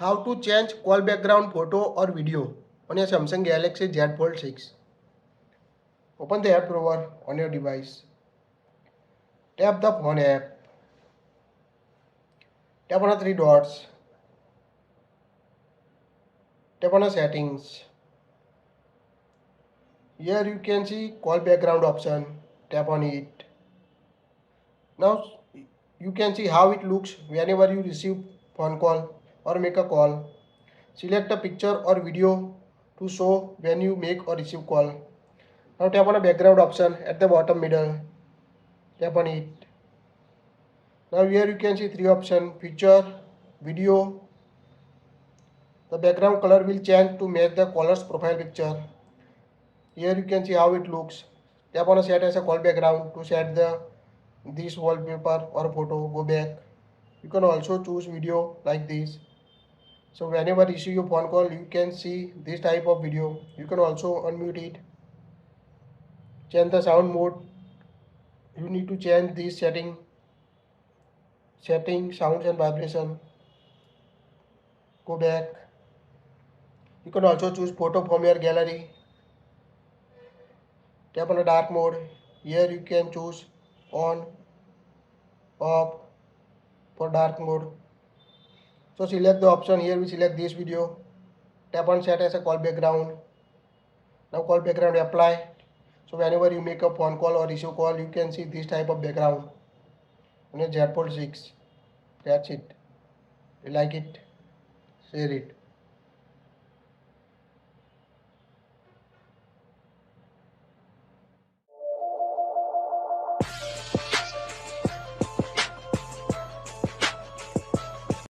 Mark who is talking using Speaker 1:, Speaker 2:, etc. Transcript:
Speaker 1: How to change call background photo or video on your Samsung Galaxy Z Fold 6. Open the app drawer on your device. Tap the phone app. Tap on the three dots. Tap on the settings. Here you can see call background option. Tap on it. Now you can see how it looks whenever you receive phone call or make a call. Select a picture or video to show when you make or receive call. Now tap on a background option at the bottom middle. Tap on it. Now here you can see three options: picture, video. The background color will change to match the caller's profile picture. Here you can see how it looks. Tap on a set as a call background to set this wallpaper or photo. Go back. You can also choose video like this. So whenever you receive your phone call, you can see this type of video. You can also unmute it. Change the sound mode. You need to change this setting, sounds and vibration. Go back. You can also choose photo from your gallery. Tap on the dark mode. Here you can choose on, off for dark mode. So select the option. Here we select this video. Tap on set as a call background. Now call background apply. So whenever you make a phone call or receive call, you can see this type of background on your Z Fold 6. That's it. You like it? Share it.